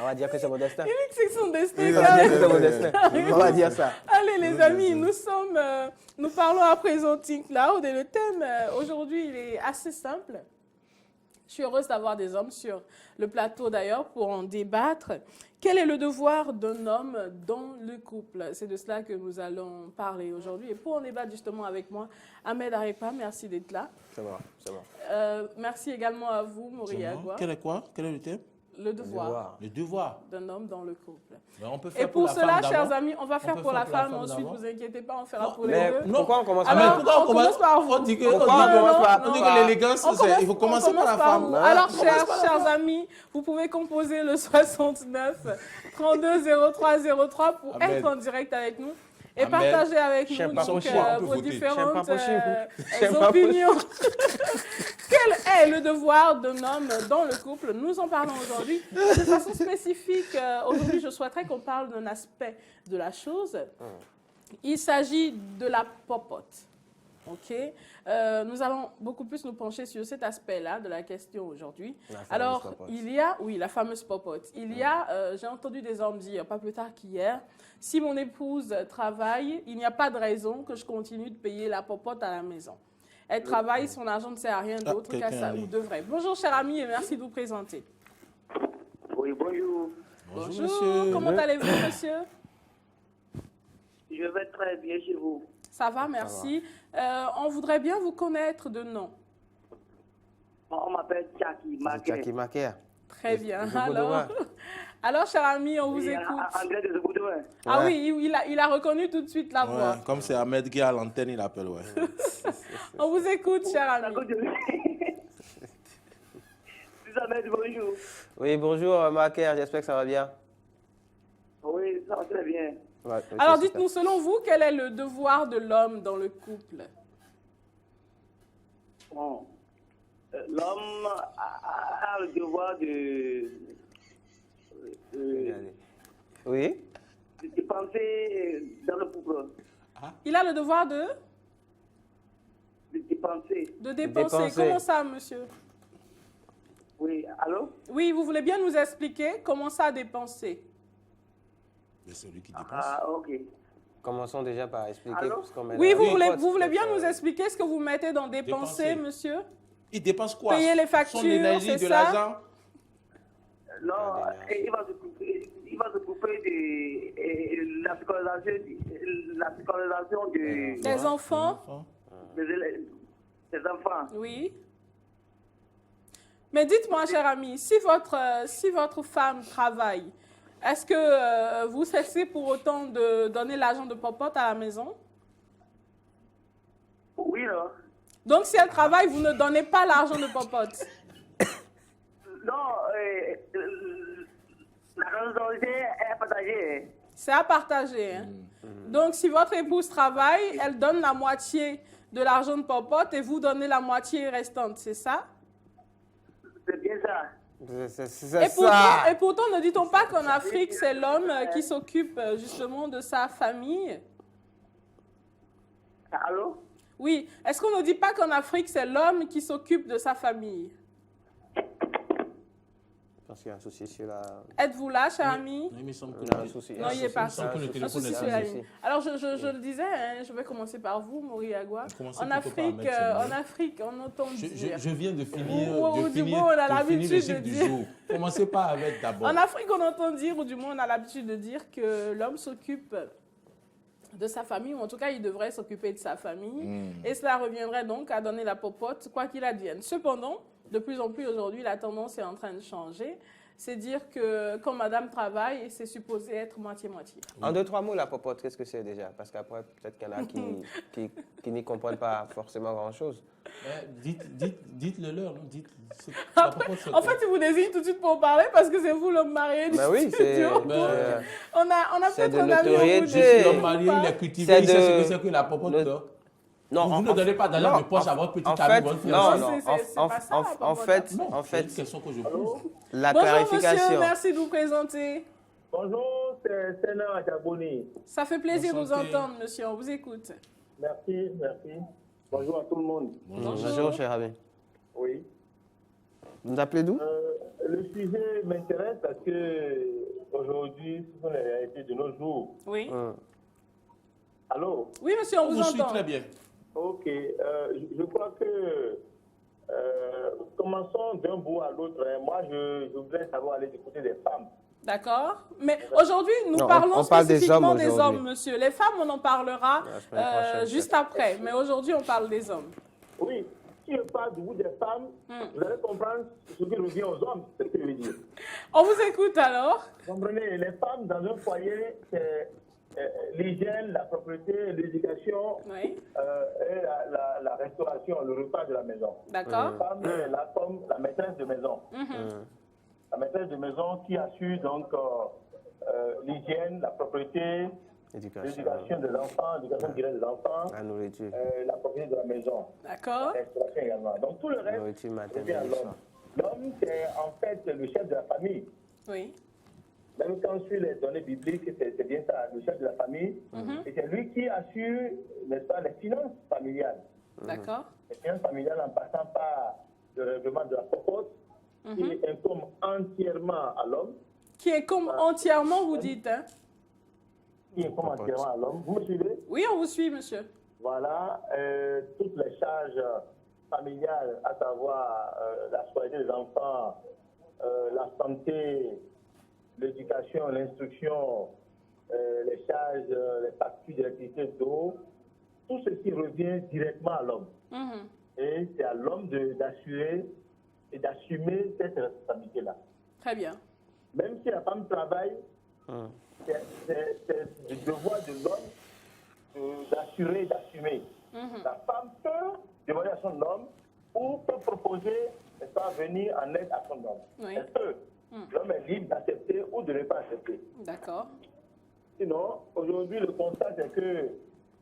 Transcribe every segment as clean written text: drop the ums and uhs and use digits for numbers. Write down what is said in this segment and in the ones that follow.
On va dire que c'est mon destin. Il dit que c'est son destin. On va dire que c'est mon destin. On va dire ça. Allez les amis, nous parlons à présent Think Loud et le thème aujourd'hui il est assez simple. Je suis heureuse d'avoir des hommes sur le plateau d'ailleurs pour en débattre. Quel est le devoir d'un homme dans le couple? C'est de cela que nous allons parler aujourd'hui. Et pour en débattre justement avec moi, Ahmed Arepa, merci d'être là. C'est bon, c'est bon. Merci également à vous, Mori Agua. Quel est quoi? Quel est le thème? Le devoir Le devoir. d'un homme dans le couple. Mais on peut faire Et pour la cela, femme chers d'abord. amis, on va faire peut pour la faire pour la femme, femme ensuite, d'abord. vous inquiétez pas, on fera Non, pour les Mais deux. pourquoi on commence par Alors, la pourquoi on commence par vous. On dit que, Pourquoi on commence par- on dit que l'élégance, il faut commencer par la femme. vous. Alors, chers amis, vous pouvez composer le 69 32 03 03 pour Ahmed. être en direct avec nous et Ahmed. partager avec nous J'aime pas donc, pocher, on peut vos voter. différentes J'aime pas pocher, j'aime pas opinions. Quel est le devoir d'un homme dans le couple? Nous en parlons aujourd'hui de façon spécifique. Aujourd'hui, je souhaiterais qu'on parle d'un aspect de la chose. Il s'agit de la popote. OK? Nous allons beaucoup plus nous pencher sur cet aspect-là de la question aujourd'hui. Alors, popote. il y a, oui, la fameuse popote. Il y a, j'ai entendu des hommes dire, pas plus tard qu'hier, si mon épouse travaille, il n'y a pas de raison que je continue de payer la popote à la maison. Elle travaille, son argent ne sert à rien d'autre qu'à ça, ou devrait. Bonjour, cher ami, et merci de vous présenter. Oui, bonjour. Bonjour, monsieur. Comment allez-vous, monsieur? Je vais très bien chez vous. Ça va, merci. On voudrait bien vous connaître de nom. On m'appelle Tchaki Jackie Maquet. Maquet. Très bien. Je vous Alors, cher ami, on vous Et écoute. Anglais de Zeboudoin. Ah Ouais. oui, il a reconnu tout de suite la voix. Ouais, comme c'est Ahmed qui est à l'antenne, il appelle, ouais. On vous écoute, cher ami. D'accord, Vous avez bonjour. Oui, bonjour Maquet, j'espère que ça va bien. Oui, ça va très bien. Ouais, oui, Alors, c'est super. dites-nous, selon vous, quel est le devoir de l'homme dans le couple? Bon. L'homme a le devoir Oui, de penser dans le couple. Il a le devoir de De dépenser. dépenser. dépenser. Comment ça, monsieur? Oui, allô? Oui, vous voulez bien nous expliquer comment ça dépenser? C'est celui qui dépense. Ah, ok. commençons déjà par expliquer Allô? ce qu'on met Oui, dans la popote, vous voulez bien donc, nous expliquer ce que vous mettez dans dépenser, Dépenser. monsieur? Il dépense quoi? Payer les factures, Son énergie, c'est de ça? l'argent. Non, Ah, il va se couper de la scolarisation Des enfants? des enfants. Oui. Mais dites-moi, cher ami, si votre femme travaille, est-ce que vous cessez pour autant de donner l'argent de popote à la maison? Oui, non. Donc, si elle travaille, vous ne donnez pas l'argent de popote? Non, la responsabilité est partagée. C'est à partager. Hein? Donc, si votre épouse travaille, elle donne la moitié de l'argent de popote et vous donnez la moitié restante, c'est ça? C'est bien ça. C'est Et pourtant, ne dit-on pas qu'en Afrique, c'est l'homme qui s'occupe justement de sa famille? Allô? Oui. Est-ce qu'on ne dit pas qu'en Afrique, c'est l'homme qui s'occupe de sa famille? Je pense qu'il y a un souci sur la... Êtes-vous là, cher ami? Non, il me semble que Il y a un souci. Non, il est pas. Il me semble que le Un téléphone souci est sur la allumé. ligne. Alors, je le disais, hein, je vais commencer par vous, Mori Agua. Commencez En plutôt par Afrique, Ahmed, c'est mieux. en Afrique, on entend dire... Je viens de finir, Ou du moins, on a de finir l'habitude le de chiffre du dire. jour. Commencez pas avec d'abord. En Afrique, on entend dire, ou du moins, on a l'habitude de dire que l'homme s'occupe de sa famille, ou en tout cas, il devrait s'occuper de sa famille. Et cela reviendrait donc à donner la popote, quoi qu'il advienne. Cependant, de plus en plus aujourd'hui, la tendance est en train de changer. C'est dire que quand madame travaille, c'est supposé être moitié-moitié. En deux, trois mots, la popote, qu'est-ce que c'est déjà? Parce qu'après, peut-être qu'il y en a qui n'y comprennent pas forcément grand-chose. Dites-le leur. Après, en fait, il vous désigne tout de suite pour parler parce que c'est vous l'homme marié. Ben oui, c'est... Donc, on a c'est peut-être de un ami au bout notoriété. L'homme marié, il est cultivé, C'est il sait de- ce que c'est que la popote. le- là. Non, Vous ne donnez pas d'argent non, de poche à votre petit en ami, fait, votre non, fiancé. non, C'est pas ça, la en popote. fait, Non, en c'est fait, une question que je pose. la Bonjour monsieur, clarification. merci de vous présenter. Bonjour, c'est Sénat Chaboni. Ça fait plaisir de vous Enchanté. entendre, monsieur. On vous écoute. Merci, merci. Bonjour à tout le monde. Bonjour, cher ami. Oui. Vous nous appelez d'où? Le sujet m'intéresse parce que aujourd'hui, ce sont les réalités de nos jours. Oui. Allô? Oui, monsieur, on On vous vous suit entend. très bien. Ok. Je crois que commençons d'un bout à l'autre. Moi, je voudrais savoir aller du côté des femmes. D'accord. Mais aujourd'hui, nous Non, parlons on parle des spécifiquement hommes des aujourd'hui. hommes, monsieur. Les femmes, on en parlera La semaine prochaine, juste peut-être. après. Mais aujourd'hui, on parle des hommes. Oui. Si je parle du bout des femmes, vous allez comprendre ce qui revient aux hommes, c'est ce que je veux dire. On vous écoute alors. Vous comprenez, les femmes dans un foyer, c'est l'hygiène, la propreté, l'éducation Oui. et la restauration, le repas de la maison. D'accord. La femme est là comme la maîtresse de maison. La maîtresse de maison qui assure donc l'hygiène, la propreté, l'éducation des enfants, l'éducation directe des enfants, La nourriture. la propriété de la maison, D'accord. la restauration également. Donc tout le reste Nourriture revient à maternelle. l'homme. L'homme, c'est en fait le chef de la famille. Oui. Même quand on suit les données bibliques, c'est bien ça, le chef de la famille. Et c'est lui qui assure, n'est-ce pas, les finances familiales. D'accord. Les finances familiales en passant par le règlement de la popote, qui incombe entièrement à l'homme. Qui est comme entièrement, vous dites, hein? Qui incombe entièrement à l'homme. Vous me suivez? Oui, on vous suit, monsieur. Voilà, toutes les charges familiales, à savoir la scolarité des enfants, la santé, l'éducation, l'instruction, les charges, les factures d'électricité, d'eau, tout ceci revient directement à l'homme. Et c'est à l'homme d'assurer et d'assumer cette responsabilité-là. Très bien. Même si la femme travaille, c'est le devoir de l'homme d'assurer et d'assumer. La femme peut demander à son homme ou peut proposer de venir en aide à son homme. Oui. Elle peut. L'homme est libre d'accepter ou de ne pas accepter. D'accord. Sinon, aujourd'hui, le constat, c'est que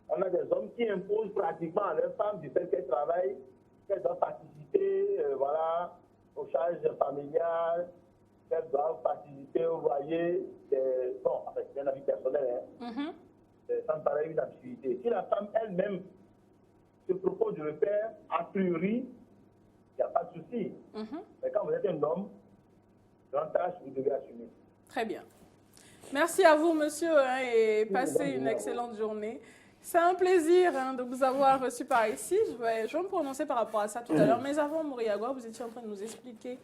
on a des hommes qui imposent pratiquement à leurs femmes du fait qu'elles travaillent, qu'elles doivent participer voilà, aux charges familiales, qu'elles doivent participer au loyer. Bon, en fait, c'est un avis personnel, hein. Ça me paraît une absurdité. Si la femme elle-même se propose de le faire, a priori, il n'y a pas de souci. Mais quand vous êtes un homme, grande tâche, vous devez assumer. Très bien. Merci à vous, monsieur, hein, et passez une excellente journée. C'est un plaisir hein, de vous avoir reçu par ici. Je vais me prononcer par rapport à ça tout à l'heure. Mais avant, Moriagua, vous étiez en train de nous expliquer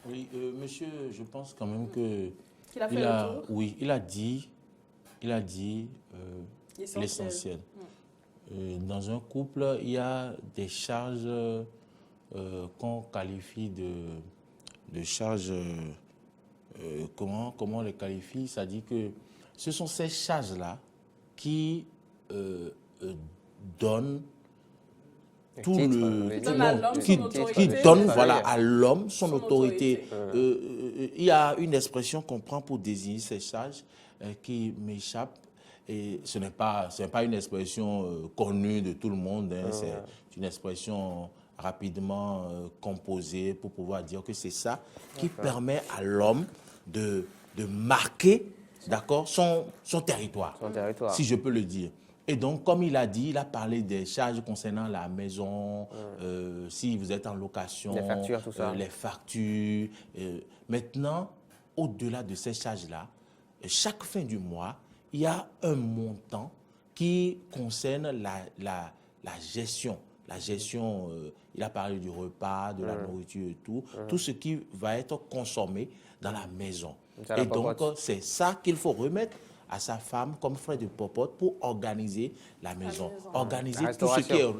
Oui, monsieur, je pense quand même que qu'il a fait le tour. oui, il a dit l'essentiel. Dans un couple, il y a des charges qu'on qualifie de charges. Comment on les qualifie? C'est-à-dire que ce sont ces charges-là qui donnent tout titre, le Donne à l'homme qui son autorité. donne Titre, voilà, familial. à l'homme son autorité. autorité. Il y a une expression qu'on prend pour désigner ces charges qui m'échappe. Et ce n'est pas une expression connue de tout le monde. Hein, c'est une expression rapidement composée pour pouvoir dire que c'est ça qui permet à l'homme de marquer, d'accord, son territoire, Son territoire. si je peux le dire. Et donc, comme il a dit, il a parlé des charges concernant la maison, si vous êtes en location, Les factures, tout ça. les factures. Maintenant, au-delà de ces charges-là, chaque fin du mois, il y a un montant qui concerne la gestion. La gestion, il a parlé du repas, de la nourriture et tout ce qui va être consommé dans la maison. Ça, la Et donc, popote. c'est ça qu'il faut remettre à sa femme comme frais de popote pour organiser la maison. Organiser La tout ce, restauration.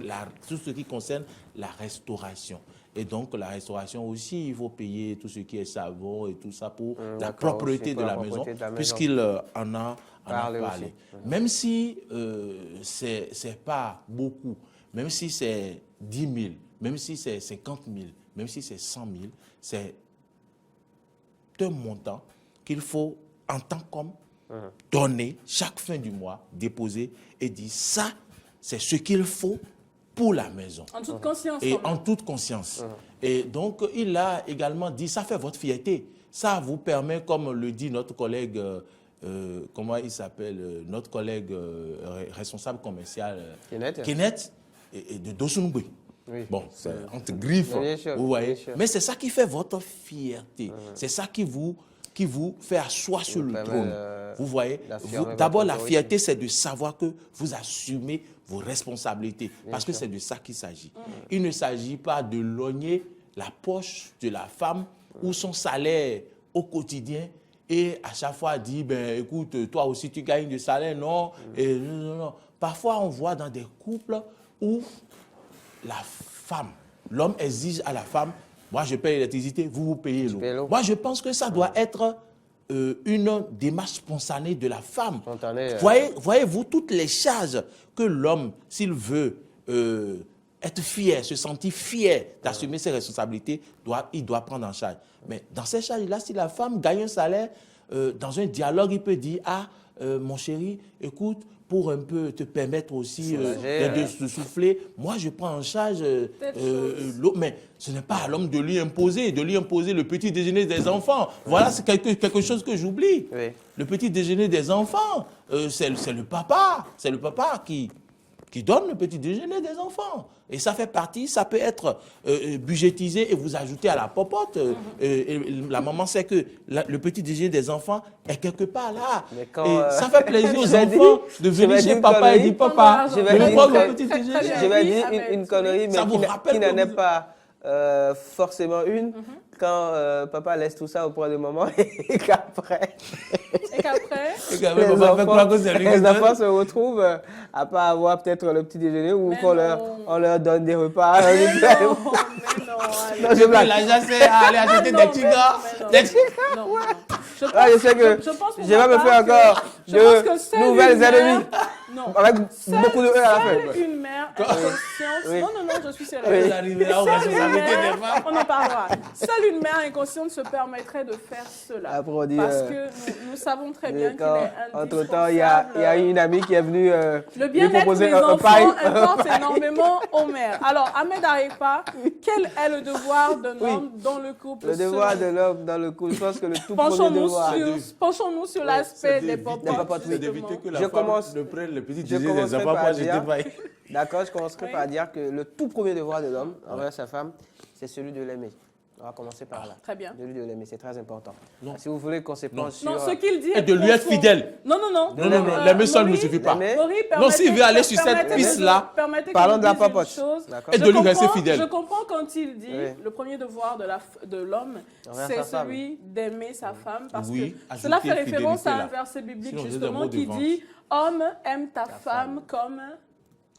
tout ce qui concerne la restauration. Et donc, la restauration aussi, il faut payer tout ce qui est savon et tout ça pour la d'accord, propreté aussi pour de la la maison, propreté de la maison. puisqu'il en a Parlé parlé. aussi. Même si c'est pas beaucoup, même si c'est 10 000, même si c'est 50 000, même si c'est 100 000, c'est un montant qu'il faut, en tant qu'homme, donner chaque fin du mois, déposer et dire ça, c'est ce qu'il faut pour la maison. En toute conscience. Et quand même. en toute conscience. Et donc, il a également dit, ça fait votre fierté. Ça vous permet, comme le dit notre collègue, comment il s'appelle, notre collègue responsable commercial, Kenneth. Kenneth, et de Dosunugbe. Oui. Bon, c'est entre griffes, Bien sûr, vous voyez. bien sûr. Mais c'est ça qui fait votre fierté. C'est ça qui vous fait asseoir sur le permet, trône. Vous voyez. d'affirmer D'abord, votre la autorité. fierté, c'est de savoir que vous assumez vos responsabilités. Parce que sûr. c'est de ça qu'il s'agit. Il ne s'agit pas de logner la poche de la femme ou son salaire au quotidien et à chaque fois dire, ben, écoute, toi aussi tu gagnes du salaire, non, et non. Parfois, on voit dans des couples où la femme, l'homme exige à la femme, moi je paye l'électricité, vous payez payez l'eau. l'eau. Moi je pense que ça doit être une démarche spontanée de la femme. Spontanée, Voyez-vous toutes les charges que l'homme, s'il veut être fier, se sentir fier d'assumer ses responsabilités, il doit prendre en charge. Mais dans ces charges-là, si la femme gagne un salaire, dans un dialogue, il peut dire, mon chéri, écoute, pour un peu te permettre aussi de souffler, moi je prends en charge l'eau. Mais ce n'est pas à l'homme de lui imposer le petit déjeuner des enfants. Voilà, c'est quelque chose que j'oublie. Oui. Le petit déjeuner des enfants, c'est le papa qui donne le petit déjeuner des enfants. Et ça fait partie, ça peut être budgétisé et vous ajoutez à la popote. Et la maman sait que le petit déjeuner des enfants est quelque part là. Mais quand, et ça fait plaisir aux je vais enfants dire- de je vais venir dire chez une papa et connerie. dire papa, Je je vais vais dire prendre une le petit très, déjeuner. très Je vais Oui, dire Ahmed, une connerie, mais Ça vous rappelle qui n'en que est vous- pas forcément une. Quand papa laisse tout ça au point de moment et qu'après, Et qu'après, Et quand même, papa fait croire que c'est lui qui les donne. enfants se retrouvent à pas avoir peut-être le petit déjeuner ou Mais qu'on non. on leur donne des repas. mais non, mais non, allez. Non, je blague. L'argent, c'est aller acheter Non, des mais tigres. non, Des mais tigres. non, non. Je pense, Ah, je sais que je pense pour je vais ma me part faire que- encore je pense que de seule nouvelles une mère- ennemies. Non. Avec Seule- beaucoup de E à la fin. Seule une mère est consciente. Oui. Non, je suis Vous sérieuse. arrivez là, on va se Seule une responsabilité mère, des femmes. on en parlera. Seule une mère inconsciente se permettrait de faire cela. Après, on dit, Parce que nous savons très bien qu'il est indispensable. Entre-temps, il y a une amie qui est venue Le lui bien-être proposer des un enfants paille. importe énormément aux mères. Alors, Ahmed Arepa, quel est le devoir d'un Oui. homme dans le couple Le devoir selon de l'homme dans le couple, je pense que le tout premier Penchons-nous devoir. sur l'aspect des d'éviter- popotes. c'est d'éviter que la Je femme commence- ne prenne le petit je déjeuner des commencerai enfants par pour dire- acheter paille. D'accord, je commencerai Oui. par dire que le tout premier devoir de l'homme envers sa femme, c'est celui de l'aimer. On va commencer par là. Très bien. Celui de l'aimer, c'est très important. Non. Si vous voulez qu'on se penche sur... Non, ce qu'il dit Et est de lui être profond. fidèle. Non. De Non, non, l'aimer. l'aimer seul ne Maurice, suffit pas. l'aimer. Maurice, Non, s'il veut aller sur cette permettez que je- piste-là, permettez que parlons je de la dise une papote. chose. D'accord. Et de lui rester fidèle. Je comprends quand il dit Oui. le premier devoir de l'homme, Envers c'est sa femme. celui d'aimer sa femme. Parce Oui, que ajouter cela fait référence fidélité à un là. verset biblique Sinon, j'ai des justement mots de qui vente. dit homme, aime ta femme comme.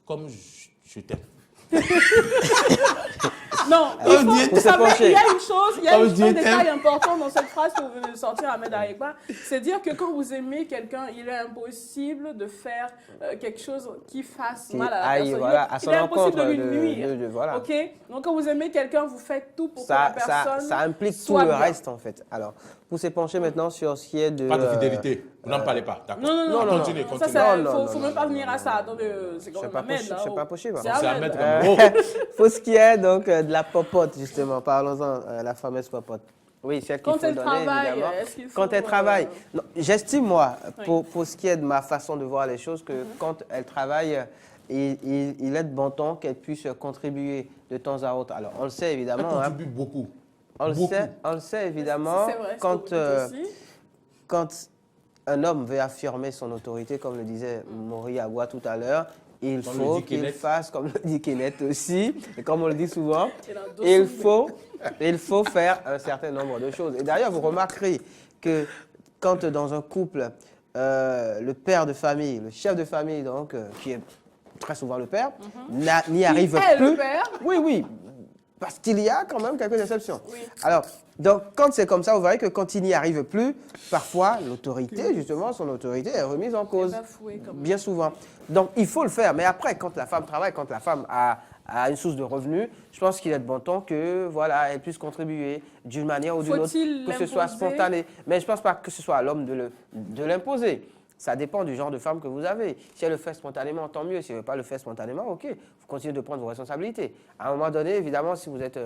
Comme je t'aime. Non, Comme il faut, Dieu vous savez, penché. il y a une chose, il y a Comme un Dieu détail t'aime. important dans cette phrase que vous venez de sortir, Ahmed Arepa, c'est dire que quand vous aimez quelqu'un, il est impossible de faire quelque chose qui fasse Qui mal à la aille, personne. voilà, à Il son est impossible de encontre lui nuire. voilà. Ok. Donc quand vous aimez quelqu'un, vous faites tout pour que Ça, la personne ça implique tout soit le bien. reste, en fait. Alors, pour se pencher maintenant sur ce qui est de... Pas de fidélité. Vous n'en parlez pas. D'accord. Non, Continuez, Ça, continuez. c'est- Non, faut non, même pas non, venir non, à ça. non, Attendez, c'est quand C'est même pas Ahmed, possible, là. c'est pas possible. C'est C'est Ahmed, Ahmed là. quand même. Oh. Pour ce qui est donc de la popote, justement, parlons-en, la fameuse popote. Oui, celle qu'il Quand faut elle donner, travaille, évidemment. est-ce qu'il faut, Quand elle travaille, non, j'estime, moi, Oui. pour ce qui est de ma façon de voir les choses, que quand elle travaille, il est de bon temps qu'elle puisse contribuer de temps à autre. Alors, on le sait, Elle évidemment. hein, contribue beaucoup. on le beaucoup. sait, évidemment, C'est vrai, quand, c'est pour vous aussi. quand un homme veut affirmer son autorité, comme le disait Maury Agua tout à l'heure, il Comme faut le dit qu'il Kenneth. fasse, comme le dit Kenneth aussi, et comme on le dit souvent, Il a un dossier. il faut faire un certain nombre de choses. Et d'ailleurs, vous remarquerez que quand dans un couple, le père de famille, le chef de famille, donc, qui est très souvent le père, n'y arrive est plus. le père. Oui, parce qu'il y a quand même quelques exceptions. Oui. Alors, donc, quand c'est comme ça, vous verrez que quand il n'y arrive plus, parfois, l'autorité, justement, son autorité est remise en cause. bafouée, quand même. Bien souvent. Donc, il faut le faire. Mais après, quand la femme travaille, quand la femme a une source de revenus, je pense qu'il est de bon temps que, voilà, elle puisse contribuer d'une manière ou d'une autre, Faut-il que ce soit l'imposer? spontané. Mais je ne pense pas que ce soit à l'homme de l'imposer. Ça dépend du genre de femme que vous avez. Si elle le fait spontanément, tant mieux. Si elle ne veut pas le faire spontanément, ok, vous continuez de prendre vos responsabilités. À un moment donné, évidemment, si vous êtes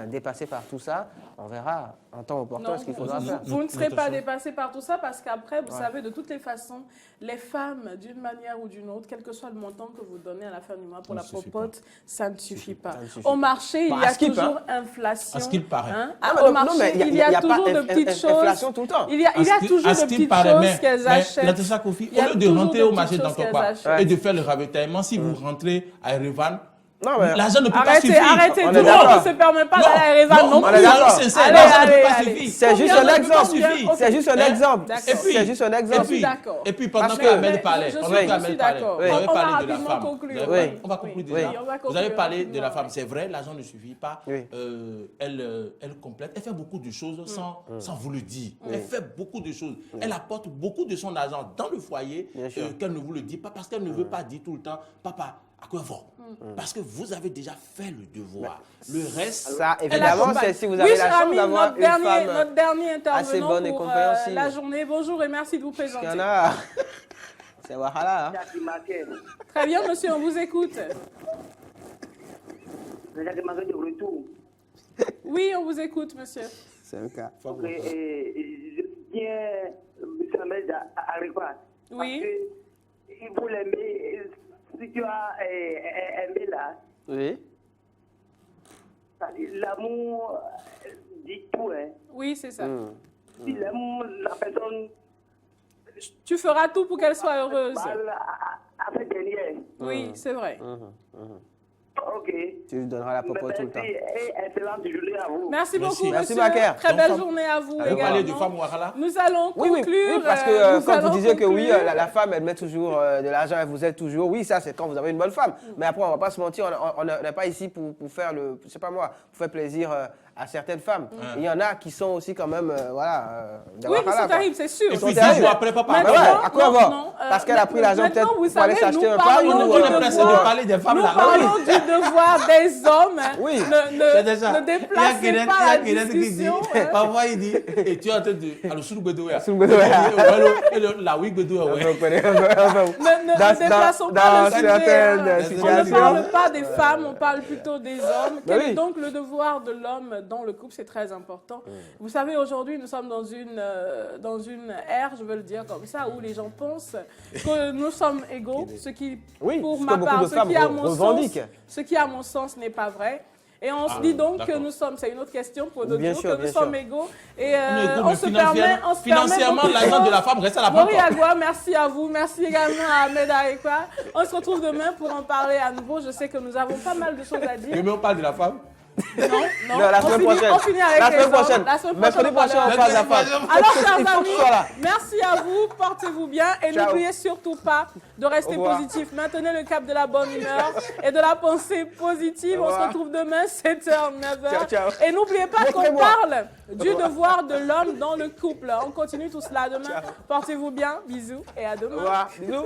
dépassé par tout ça, on verra en temps opportun Non, ce qu'il faudra faire. vous ne serez pas Attention. dépassé par tout ça parce qu'après, vous savez, de toutes les façons, les femmes, d'une manière ou d'une autre, quel que soit le montant que vous donnez à la fin du mois pour Ça la ne suffit popote, ça ne suffit pas. Ça ne suffit Au pas. marché, Bah, il y à a Skip, toujours hein. inflation. À ce qu'il paraît. Hein. Ah, Au non, marché, mais il y a pas toujours de petites choses. inflation tout le temps. Il y a toujours de petites choses qu'elles achètent. Natacha Kofi, Il y a au lieu de toujours rentrer de au petites marché choses d'Antoquois qu'elles achètent. et de faire le ravitaillement, si vous rentrez à Erevan, Non, mais l'argent ne peut pas Arrêtez, suffire. arrêtez, On tout est le monde d'accord. ne se permet pas d'aller à Erevan non on plus. est d'accord. Allez, Sincère, l'argent ne peut pas allez. suffire. c'est juste Combien un de exemple. temps vient- C'est juste un Hein? exemple. D'accord. Et puis- C'est juste un Et exemple. puis, d'accord. et puis pendant Parce que que- Ahmed parlait, je pendant suis que Ahmed parlait, d'accord. vous Oui. avez On va parlé de la rapidement femme. conclure. Vous avez Oui. parlé- On va conclure Oui. déjà. Oui, on va Vous avez conclure parlé de la rapidement. femme. C'est vrai, l'argent ne suffit pas. Oui. Elle complète. Elle fait beaucoup de choses sans vous le dire. Elle fait beaucoup de choses. Elle apporte beaucoup de son argent dans le foyer Bien sûr. qu'elle ne vous le dit pas parce qu'elle ne veut pas dire tout le temps, papa, à quoi va? Parce que vous avez déjà fait le devoir. Le reste, Ça, Elle évidemment, accompagne. c'est si vous Oui, avez cher la chance ami, d'avoir notre une dernier, femme notre dernier assez intervenant bonne et pour compréhensible. la journée. Bonjour et merci de vous Il y présenter. en a. C'est Wahala. Hein. Jacques Marquet. Très bien, monsieur, on vous écoute. Jacques Marquet de retour. Oui, on vous écoute, monsieur. C'est un cas. Ok, je tiens M. Ahmed à Arepa. Oui. Parce que il faut l'aimer. Si tu as aimé là, Oui. l'amour dit tout. Hein. Oui, c'est ça. Si l'aime la personne, Tu feras tout pour qu'elle soit heureuse. parle à cette dernière. Oui, c'est vrai. Ok. Tu lui donneras la popote tout le temps. Merci et excellente journée à vous. Merci Merci. beaucoup, Merci, monsieur. Macaire. Très belle Donc, journée à vous vous parlez de également. femme Ouahala. Nous allons Oui, oui, conclure. oui, parce que nous quand vous allons disiez que oui, conclure. la femme, elle met toujours de l'argent, elle vous aide toujours. Oui, ça, c'est quand vous avez une bonne femme. Mais après, on va pas se mentir, on n'est pas ici pour faire le, je sais pas moi, pour faire plaisir à certaines femmes. Il y en a qui sont aussi quand même, voilà, des Oui, mais Wahala, c'est quoi. terrible, c'est sûr. Et sont puis terribles. 10 jours après, papa. Maintenant, papa. ouais, à quoi non, va non, Parce qu'elle a pris l'argent maintenant, peut-être vous pour aller savez, s'acheter nous un pain parlons ou On est pressé de devoir. parler des femmes Nous là. parlons du devoir des hommes. Oui. C'est déjà. Ne déplacez pas la discussion. hein. Parfois, il dit, et tu es en train de. Alors, sous le bédoué. Sous le bédoué. La oui, bédoué, ouais. Ne déplaçons pas le sujet. certaines On ne situations. parle pas des femmes, on parle plutôt des hommes. Ben Quel oui. est donc le devoir de l'homme dans le couple? C'est très important. Vous savez, aujourd'hui, nous sommes dans une ère, je veux le dire comme ça, où les gens pensent que nous sommes égaux, ce qui, Oui, pour ce que ma beaucoup part, de femmes revendiquent. ce qui, à mon sens, n'est pas vrai. Et on se dit donc que d'accord. nous sommes, c'est une autre question pour d'autres Bien jours, sûr, que nous bien sommes sûr. égaux. Et On on est se permet, financièrement, beaucoup de l'argent de choses. la femme reste à la banque. Maurice Agua, merci à vous. Merci également à Ahmed Arekwa. On se retrouve demain pour en parler à nouveau. Je sais que nous avons pas mal de choses à dire. Demain, on parle de la femme. Non, Non, la semaine prochaine. On finit avec La les semaine hommes. prochaine. La semaine Mercredi prochain, on parle de la femme. Alors, Il chers faut que amis, tu sois là. merci à vous. Portez-vous bien. Et Ciao. n'oubliez surtout pas de rester Au revoir. positif. Maintenez le cap de la bonne humeur et de la pensée positive. Au On se revoir. retrouve demain, 7h, 9h. Ciao, ciao. Et n'oubliez pas qu'on Montrez-moi. parle du devoir de l'homme dans le couple. On continue tout cela demain. Portez-vous bien. Bisous et à Au demain. revoir. Bisous.